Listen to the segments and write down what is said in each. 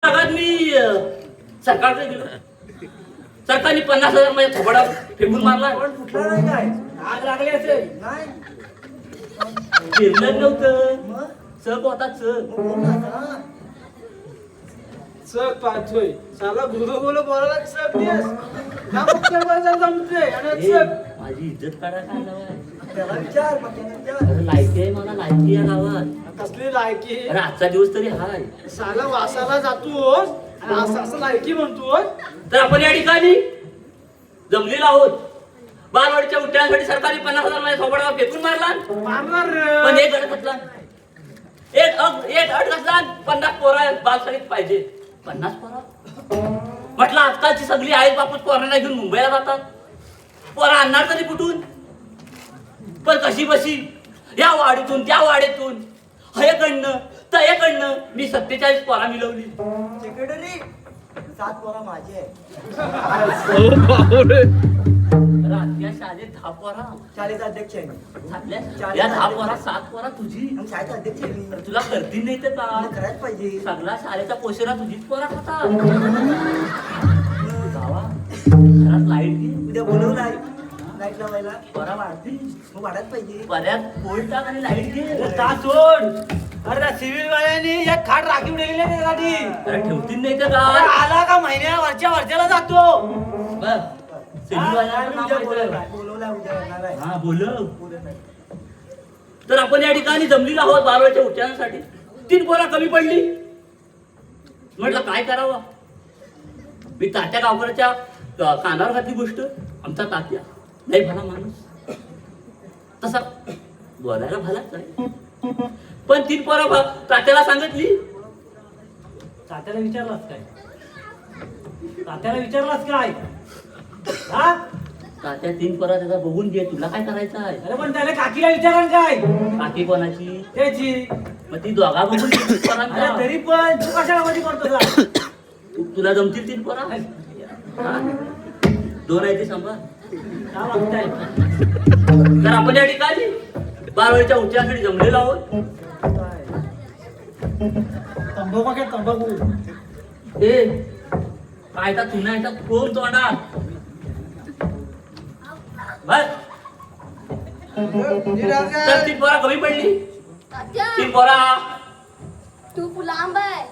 मी सरकारकडे गेलो. सरकारने 50,000 माझ्या थोबाडावर फेकून मारला. पण फुटला नाही काय? आग लागली असेल. नाही. फिरलं नव्हतं. मग चक होता चक. बोल ना. चक पाहतोय साला गुरु बोल बोलायला चक दिस ना मुख्य बाजार जमते आणि चक माझी इज्जत काढायला काय लावाय? त्याला विचार मग त्याला विचार. अरे लायकी आहे मला, लायकी आहे गावात. कसली लायकी अरे आजचा दिवस तरी हाय. साला वासाला जातोस आणि असं असं लायकी म्हणतोस. तर आपण या ठिकाणी जमलेलो आहोत. बालवाडीच्या उद्यानासाठी सरकारी 50,000 माझ्या थोबाडावर फेकून मारला. मारणार पण एक गट घातला. एक अट घातला. 50 पोरा बालशाळेत पाहिजे. 50 पोरा म्हटलं आजकालची सगळी आई बापूच पोरांना घेऊन मुंबईला जातात. पोरा आणणार तरी कुठून? पण कशी बशी या वाडीतून त्या वाडीतून हयकडनं तयकडनं मी 47 पोरा मिळवली. सेक्रेटरी 7 पोरा माझे आहे. रात्या शाळेत 10 पोरा. शाळेचा अध्यक्ष आहे मी. या 10 पोरा 7 पोरा तुझी. आणि शाळेचा अध्यक्ष आहे मी. तुला करतील नाही तर का? करायच पाहिजे. सगळा शाळेचा पोशेरा तुझीच पोरा खातात. गावा घरात लाईट घे. उद्या बोलवलं आहे लाईट लावायला. पोरा वाढतील. मग वाढायच पाहिजे. बऱ्याच पोल टाक आणि लाईट घे. सोड. अरे सिव्हिल वाल्यांनी एक खाट राखीव ठेवलेली आहे त्यासाठी. अरे ठेवतील नाही तर का? आला का महिन्या वरच्याला जातो. बघ सिव्हिलवाल्यांना नाव उद्या माहिती. बोलवलं आहे, उद्या येणार आहे. हा बोलव. बोलत आहे. तर आपण या ठिकाणी जमलेलो आहोत बालवाडीच्या उच्चारणासाठी. 3 पोरा कमी पडली. म्हटलं काय करावं. मी तात्या गावकरच्या कानावर घातली गोष्ट. आमचा तात्या नाही भला माणूस, तसा बोलायला भलाच आहे. पण 3 पोरा तात्याला सांगितली. तात्याला विचारलास काय? तात्याला विचारलास काय? हा? तात्या 3 पोरा त्याचा बघून घे. तुला काय करायचं आहे? अरे पण त्याला काकीला विचारा काय? काकी कोणाची? त्याची. मग ती दोघा बघून 3 पोरांचा. अरे तरी पण तू कशाला मध्ये करतो का? तुला जमतील 3 पोरा? हा? 2 आहे ते सांभाळ. का बघताय? तर आपण या ठिकाणी बालवाडीच्या उच्चारासाठी जमलेलो आहोत. तंबाखू काय तंबाखू? ए काय तर तुला याचा कोण तोंडा बस. तर 3 पोरा कमी पडली. तात्या 3 पोरा. तू लांब आहे.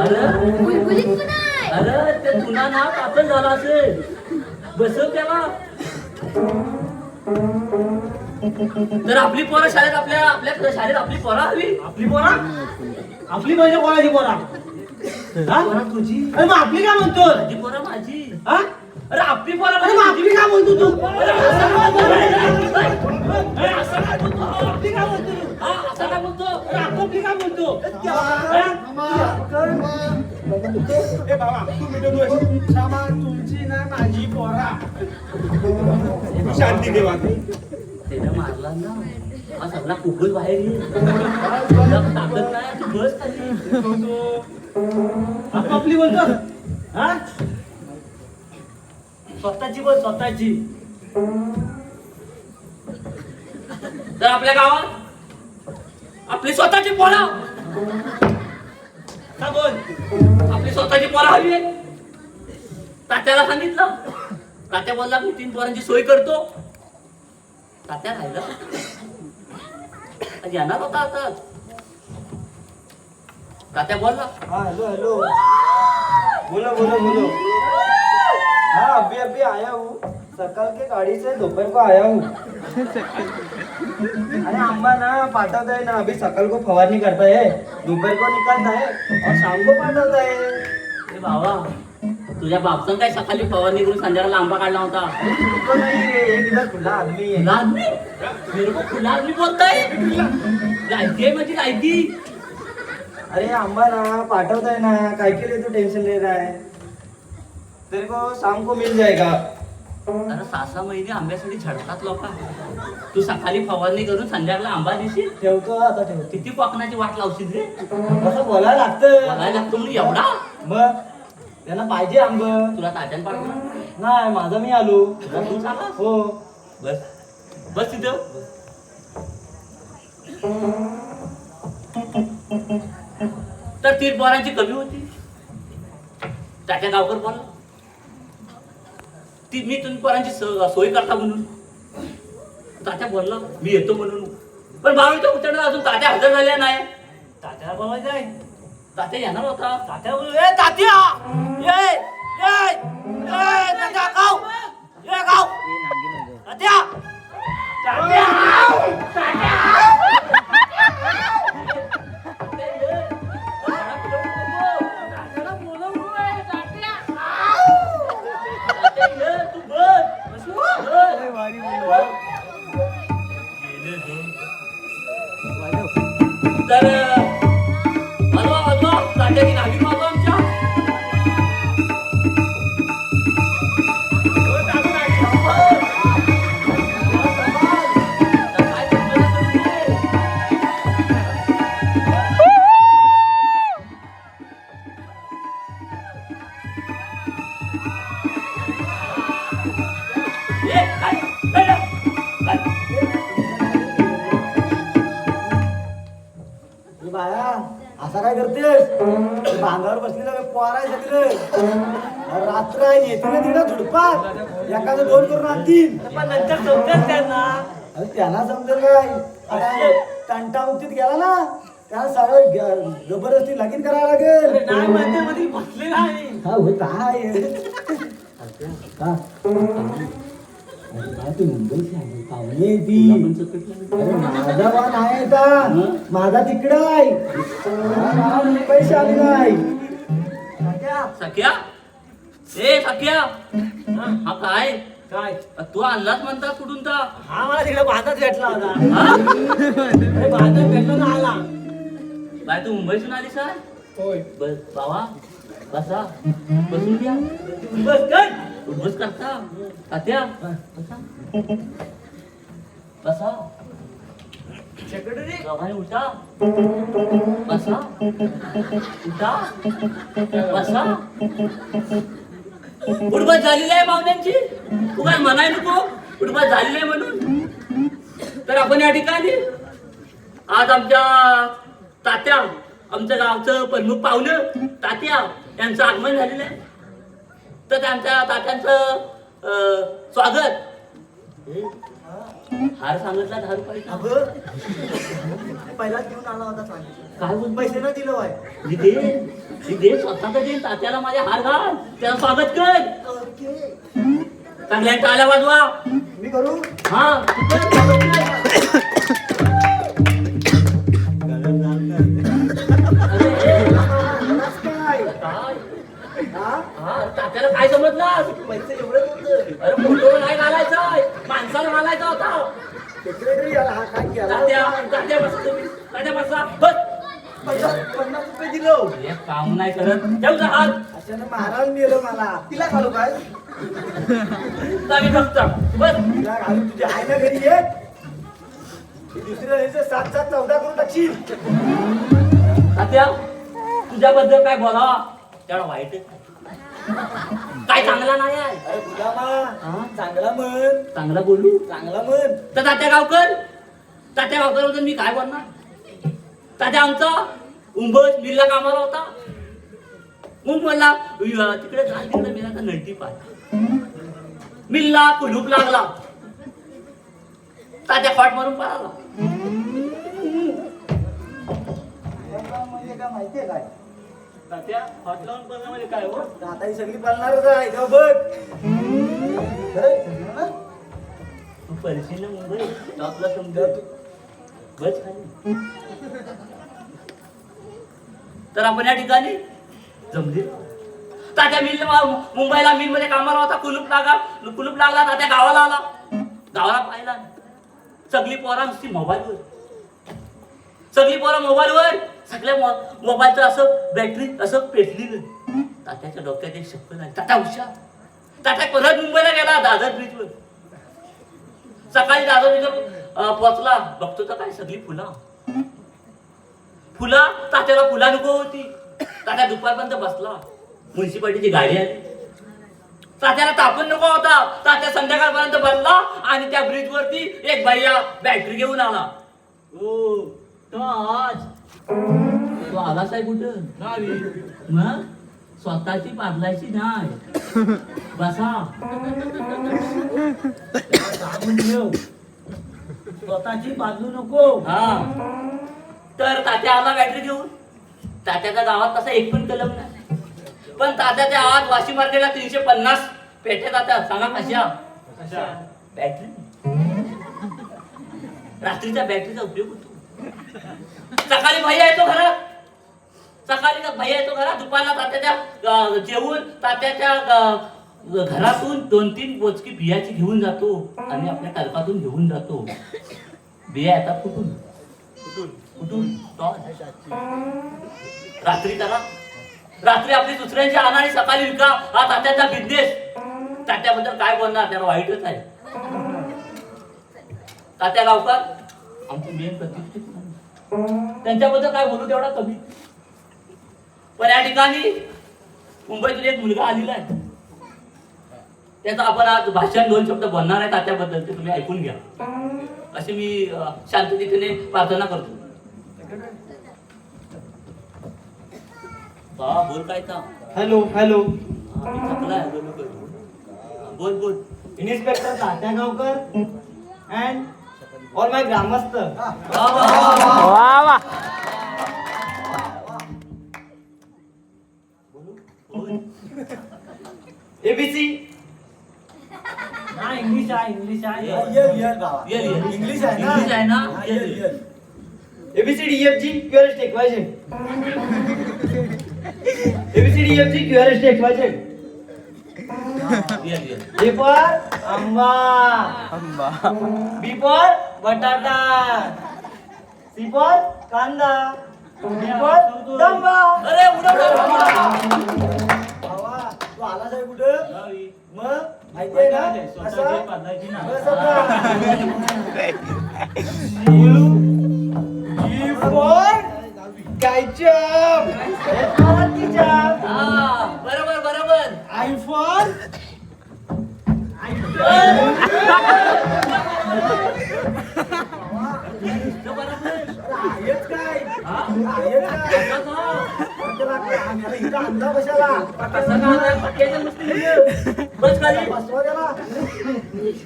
अरे बुलबुलीत पण आहे. अरे ते तुला ना कापण झाला असेल. बसव त्याला. तर आपली पोरं शाळेत आपल्या शाळेत आपली पोरं हवी. आपली पोरा? आपली म्हणजे कोणाची पोरा? हा? पोरं तुझी. अरे मग आपली काय म्हणतो? माझी पोरं माझी. हा? अरे आपली पोरं अरे मग आपली काय म्हणतो तू? अरे असं काय बोलतो? अरे असं काय बोलतो? आपली काय म्हणतो तू? हा, असं काय बोलतो? अरे आपली काय म्हणतो? ए बाबा तू मिटवतोय. क्षमा तुमची ना माझी पोरा. शांती देवा. त्यानं मारला ना हा सगळा कुबल बाहेर येईल. तुला ताकद नाही तू बस खाली. आपली बोलतो. हा? स्वतःची बोल स्वतःची. तर आपल्या गावात आपली स्वतःची पोरं. का बोल? आपली स्वतःची पोरं हवी आहे. तात्याला सांगितलं. तात्या बोलला मी 3 पोरांची सोय करतो. तात्या राहिला. आज येणार होता आता. तात्या बोलला. हाँ हेलो हेलो. बोलो बोलो बोलो. हाँ अभी अभी आया हूँ. सकाल के गाड़ी से दोपहर को आया हूँ. अरे अम्मा ना पाठवता है ना. अभी सकाल को फवारनी करता है, दोपहर को निकालता है और शाम को पाठवता है. ए बाबा तुझ्या बापसन काय सकाळी फवारणी करून संध्याकाळला आंबा काढला होता. तो नहीं रे, एक इधर खुला आदमी है. खुला आदमी? मेरे को खुला आदमी बोलता है. लायकी आहे माझी लायकी. अरे अम्मा ना पाठवता है ना. काय के लिए तू टेंशन ले रहा है? तेरे को शाम को मिल जाएगा. अरे 6-6 महिने आंब्यासाठी झडतात लोक. तू सकाळी फवारणी करून संध्याकाळला आंबा देशील. ठेवतो आता ठेवतो. किती कोकणाची वाट लावशील रे. असं बोलायला लागतं. बघायला लागतो म्हणून एवढा. मग त्यांना पाहिजे आंब. तुला तात्यान पाठवलं. नाही माझा मी आलो. तुला तू चालास. हो. बस बस तिथं. तर तीन पोरांची कमी होती. तात्या गावकर बोलला, ती मी तुम्ही पोरांची सोय करता म्हणून. तात्या बोलला मी येतो म्हणून. पण बावीच्या उतरणार अजून तात्या हजर झाल्या नाही. तात्याला बोलायचं आहे, तात्या येणार होता. तात्या बोलू, ए तात्या ये ये ये तात्या गाव ये गाव तात्या तात्या तात्या तर वाजवा वाजवा तात्याची नागिन वाजवा आमच्या. बाया असा काय करतेस? बांधावर बसलेला पोर आहे सगळे. रात्र आहे येते ना तिला झुडपात एखादं दोन करून आणतील. पण नंतर समजेल त्यांना. अरे त्यांना समजेल काय? अरे तंटा मुक्तीत गेला ना त्याला सगळं जबरदस्ती लगीन करावं लागेल. नाही म्हणते मध्ये बसले नाही. हा होय काय हा काय तू मुंबईची आहे पाहुणे आहे ती. अरे माझा वाण आहे का? माझा तिकडं आहे. हा, मुंबईशी आली नाही. सख्या ए सख्या हा काय काय तू आणलाच म्हणतात कुठून तर. हा मला तिकडे बांधत भेटला होता. हा? अरे बांधत भेटला ना आला. काय तू मुंबईतून आलीस काय? होय. बस बाबा बसा बसून घ्या. बस कर. उठबस करता तात्या बसा बसा सेक्रेटरी गव्हाणे उठा बसा उठा बसा. उठबस झालेली आहे पाहुण्यांची. तू काय म्हणाय नको उठबस झालेली आहे म्हणून. तर आपण या ठिकाणी आज आमच्या तात्या आमच्या गावचं प्रमुख पाहुणं तात्या यांचं आगमन झालेलं आहे. तर त्यांच्या तात्यांचं स्वागत. हार सांगितला 10 रुपयाचा. पहिलाच घेऊन आला होता सांगितलं. काय बोल पैसे न दिलं वाय. दे स्वतः तर दे तात्याला माझ्या हार घाल त्याला स्वागत कर. चांगल्या टाळ्या वाजवा. मी करू. हा तू कर, स्वागत कर. काय? तात्याला काय समजलं? पैसे एवढे होतं. अरे फोटो नाही घालायचा माणसाला घालायचा होता. सेक्रेटरी याला हा काय केला? तात्या बसा तुम्ही. तात्या बसा बस. 50 रुपये दिलो. हे काम नाही करत ठेवता हात. अशाने महाराज मिळलं मला. तिला घालू काय? जागी बसता बस. तिला घालून तुझ्या आईला घरी ये. दुसऱ्या दिवशी 7-7, 14 करून टाकशील. तात्या तुझ्याबद्दल काय बोला तेवढा वाईट आहे. काय चांगला नाही आहे. अरे गुलामा चांगला म्हण. चांगला बोलू चांगला म्हण. तर तात्या गावकर बद्दल मी काय बोलणार. तात्या आमचा उंबस मिलला कामाला होता. मग मला तिकडे जाल तिकडे मिळाला तर नळटी पाय मिलला कुलूप लागला. तात्या खॉट मारून पळाला. म्हणजे काय माहितीये काय? तात्या हॉट लावून बघा म्हणजे काय हो. आता ही सगळी पळणारच आहे. जाऊ बघ. तू पळशील ना मुंबई टॉपला समजा तू बस खाली. तर आपण या ठिकाणी जमले. तात्या मिल मुंबईला मिल मध्ये कामाला होता. कुलूप लागला. तात्या गावाला आला. गावाला पाहिला सगळी पोरा नुसती मोबाईलवर. सगळी पोरं मोबाईलवर. सगळ्या मोबाईलचं असं बॅटरी असं पेटली. तात्याच्या डोक्यात एक शब्द नाही. तात्या हुशार. तात्या परत मुंबईला गेला दादर ब्रिजवर. सकाळी दादर ब्रिजवर पोचला. बघतो तर काय सगळी फुला तात्याला फुला नको होती. तात्या दुपारपर्यंत बसला. म्युन्सिपाल्टीची गाडी आली. तात्याला तापून नको होता. तात्या संध्याकाळपर्यंत बसला आणि त्या ब्रिज वरती एक भैया बॅटरी घेऊन आला. हो तो आज तो आलाच आहे कुठं मग स्वतःची पाडलायची नाही बसा सांगून ठेव स्वतःची बाजू नको. हा तर तात्या आला बॅटरी घेऊन. तात्याच्या गावात तसा एक पण कलम नाही, पण तात्याच्या आज वाशी मार्केटला 350 पेट्या जातात. सांगा कशा बॅटरी. रात्रीच्या बॅटरीचा उपयोग होतो. सकाळी भैया येतो घरात, दुपारला तात्याच्या जेवून तात्याच्या घरातून 2-3 बोचकी बियाची घेऊन जातो आणि आपल्या टरकातून घेऊन जातो. बिया येतात कुठून रात्री करा. रात्री आपली दुसऱ्यांची आणा आणि सकाळी विका. हा तात्याचा बिझनेस. तात्याबद्दल काय बोलणार, त्याला वाईटच आहे. तात्या गावकर आमचे मेन प्रतिष्ठित माणूस. त्यांच्याबद्दल काय बोलू तेवढा कमी. पण या ठिकाणी मुंबईतून एक मुलगा आलेला आहे. त्याचं आपण आज भाषण 2 शब्द बोलणार आहे तात्याबद्दल, ते तुम्ही ऐकून घ्या अशी मी शांततेने प्रार्थना करतो. बोल काय था. हॅलो हॅलो बोल inspector Tatya Gavkar and all my ग्रामस्थ. एबीसी हा इंग्लिश आहे ये बाबा. ये इंग्लिश आहे इंग्लिश आहे ना. हा, ये. ABCD EFG QRST XYZ. ABCD EFG QRST XYZ. A for आंबा. B for बटाटा. C for कांदा. D for डांबा. अरे उडा बाबा तू आलाच आहे कुठं मग माहिती आहे ना बोलू E for ketchup. H for ketchup. बरोबर I for हेच काय अंदा कशाला बस खाली. बसवा त्याला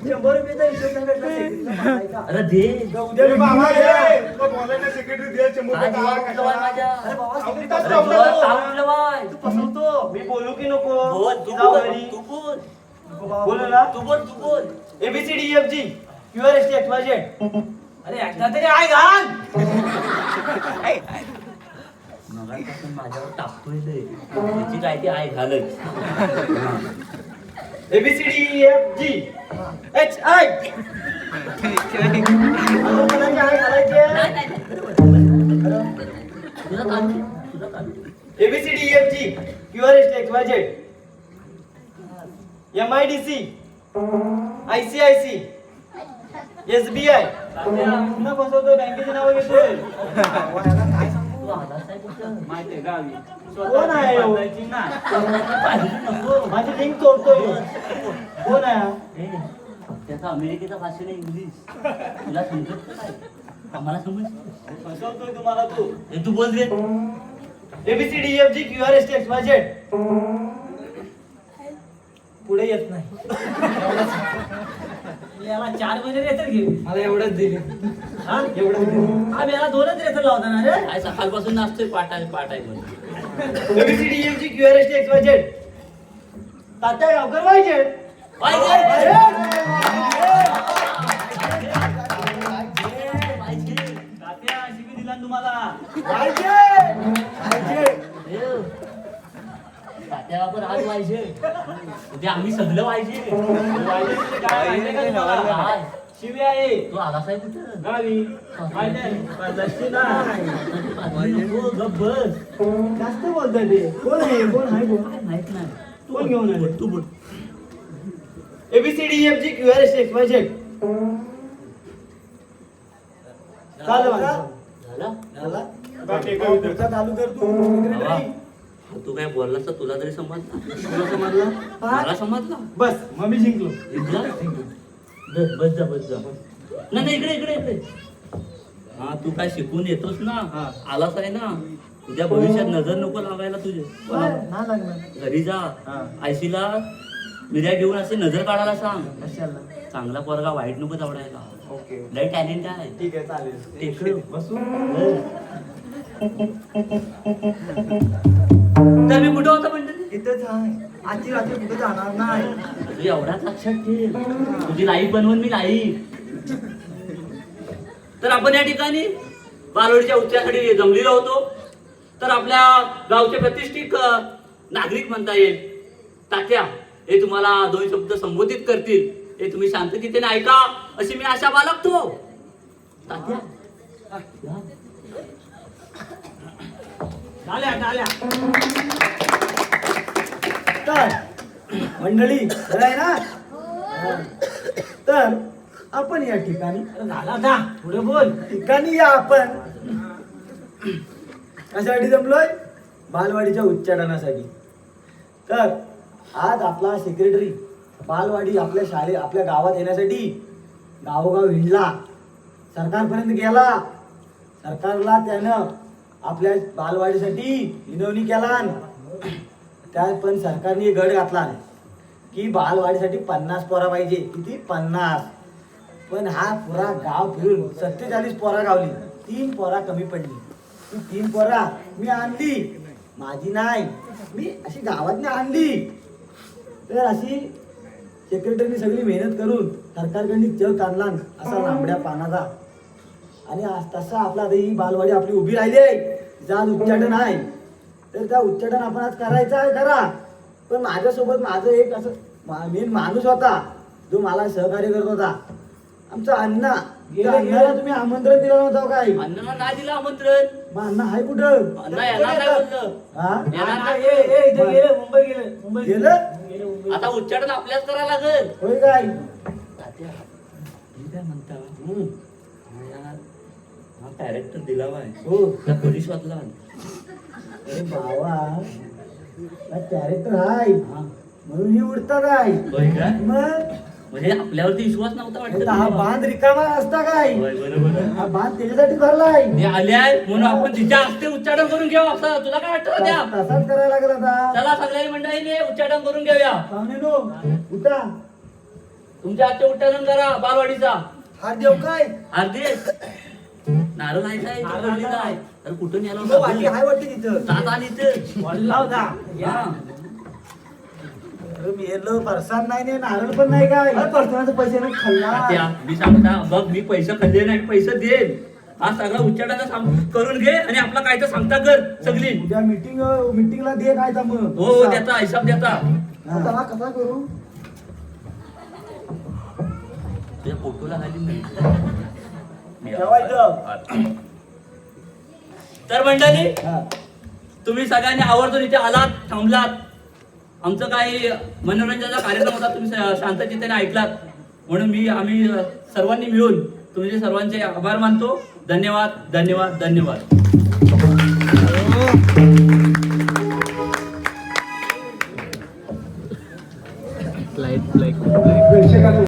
100 रुपयाचा हिशोब नाही भेटला सेक्रेटरीला. अरे दे उद्या मी बाबा काय जीवा कुठलं वाय माझ्या. अरे बाबा अरे सेक्रेटरी जीवा काम कुठलं वाय. तू फसवतो. मी बोलू की नको? बोल तू जाऊ बोल घरी. तू बोल बोलू ना? तू बोल ABCD EFG QRST XYZ. अरे एकदा तरी आहे घाल. मगापासून माझ्यावर टाकतोय ते. त्याची काय ती आहे घालच. ABCD EFG HI. अजून कोणाचे आहे घालायचे? तुझा चालू. ABCD EFG QRST XYZ. MIDC ICIC SBI. पुन्हा बसवतो बँकेचे नाव घेतोय. तू आलाच आहे कुठं माहितीये गावी कोण आहे हो? पाहिजे नको. माझी लिंक तोडतोय. कोण आहे हा? ए, त्याचा अमेरिकेचा भाषा नाही इंग्लिश. तुला समजत काय? आम्हाला समज. फसवतोय तुम्हाला तू. तू बोल रे. ABCD EFG QRST XYZ. पुढे येत नाही. याला 4 महिने रेतर घे. मला एवढंच दिली. हा एवढंच दिली. आम्ही याला 2च रेतर लावता ना रे. काय सकाळपासून नाचतोय पाठ आहे म्हणून. ABCD EFG QRST XYZ. तात्या गावकर पाहिजे. तात्या अशी मी दिला ना तुम्हाला. तात्यावर आज पाहिजे. उद्या आम्ही सगळं पाहिजे. पाहिजे म्हणजे काय माहितीये का तुम्हाला? काय? शिवी आहे तू आलास आहे कुठं. गावी. माहितीये? बदलायची नाही. गप्प बस. जास्त बोलतोय ते. कोण आहे? कोण आहे? कोण? काय माहित नाही. कोण घेऊन आले? तू बोल. ABCD EFG QRST XYZ. चालू झालं. पुढचा चालू कर तू. बाबा, तू काय बोललास तर तुला तरी समजला. तुला समजलं? मला समजला. बस मग मी जिंकलो. इथला? बस जा. नाही इकडे. हा तू काय शिकून येतोस ना. हा. आलास आहे ना. उद्या भविष्यात नजर नको लागायला तुझे. नाही लागणार. घरी जा, हा. आयशीला मिऱ्या घेऊन असे नजर काढायला सांग. कशाला? चांगला पोरगा वाईट नको आवडायला. ओके. लय टॅलेंट आहे. ठीक आहे, चालेल. टेकडं. बसू. तर मी कुठं होता म्हणते इथंच आहे. आजची रात्री कुठे जाणार नाही. तू एवढाच लक्षात ठेव. तुझी लाईफ बनवून मी लाईफ. तर आपण या ठिकाणी बालवाडीच्या उत्सवासाठी जमलेलो होतो. तर आपल्या गावचे प्रतिष्ठित नागरिक म्हणता येईल तात्या हे तुम्हाला 2 शब्द संबोधित करतील. हे तुम्ही शांततेने ऐका अशी मी आशा बाळगतो. तात्या या. डाल्या तर मंडळी खरं आहे ना. हा. तर आपण या ठिकाणी झाला जा पुढे बोल. ठिकाणी या आपण कशासाठी जमलोय? बालवाडीच्या उच्चाटनासाठी. तर आज आपला सेक्रेटरी बालवाडी आपल्या आपल्या गावात येण्यासाठी गावोगाव हिंडला, सरकारपर्यंत गेला. सरकारला त्यानं आपल्या बालवाडीसाठी विनवणी केला. त्या पण सरकारने गड घातला की बालवाडीसाठी 50 पोरा पाहिजे. किती? 50. पण हा पुरा गाव फिरून 47 पोरा गावली. 3 पोरा कमी पडली. ती 3 पोरा मी आणली. माझी नाही, मी अशी गावातनं आणली. तर अशी सेक्रेटरीने सगळी मेहनत करून सरकारकडनी चक आणला असा लांबड्या पानाचा. आणि तसा आपला आता ही बालवाडी आपली उभी राहिली आहे. आज उच्चाटन आहे. तर त्या उच्चाटन आपण आज करायचं आहे करा. पण माझ्यासोबत माझं एक असं मेन माणूस होता जो मला सहकार्य करत होता, आमचा अण्णा. अण्णाला तुम्ही आमंत्रण दिलं नव्हतं काय? अण्णाला नाही दिलं आमंत्रण. मग अण्णा आहे कुठं? अण्णा येणार नाही बोललं. हा? येणार नाही. इथे गेले मुंबई गेले गेलं? आता उच्चाटन आपल्याच करावं लागेल. होय काय? तात्या मी काय म्हणता हम्म. हा कॅरेक्टर दिला आहे हो. त्या पोलीस वाचला. अरे बाबा, कॅरेक्टर आहे हा म्हणून ही उडतात आहे. होय काय? मग म्हणजे आपल्यावरती विश्वास नव्हता वाटत. हा बांध रिकामा असता काय? होय, बरोबर. हा बांध त्याच्यासाठी भरलाय. ते आले आहे म्हणून आपण तिच्या हस्ते उच्चाटन करून घेऊ. असं तुला काय वाटतं त्या? तसाच करायला लागला आता. चला सगळ्या मंडळीने उच्चाटन करून घेऊया. पाहुणेनो, उठा. तुमच्या हातचे उच्चाटन करा बालवाडीचा. हात देऊ काय? अर्धे नारळ आहे काय? नारळ जोडलेला आहे. तर कुठून यायला इथं वाटी आहे वाटते तिथं. तात आली तर बोलला होता हा. अरे मी येलो फरसाण नाही ने नारळ पण नाही काय? फरसाणाचे पैसे नाही खाल्ला. तात्या, मी सांगता बघ मी पैसे खाल्ले नाही पैसे देईन. हा सगळा उच्चाटन करून घे आणि आपला काय तर सांगता कर सगळी. उद्या मीटिंगला दे काय तर मग. हो हो देता हिसाब देता. आता हा कसा करू? तुझ्या फोटोला खाली ठेवायचं. तर मंडळी हा. तुम्ही सगळ्यांनी आवर्जून इथे आलात, थांबलात. आमचं काही मनोरंजनाचा कार्यक्रम होता, तुम्ही शांततेने ऐकलात. म्हणून आम्ही सर्वांनी मिळून तुमचे सर्वांचे आभार मानतो. धन्यवाद धन्यवाद धन्यवाद.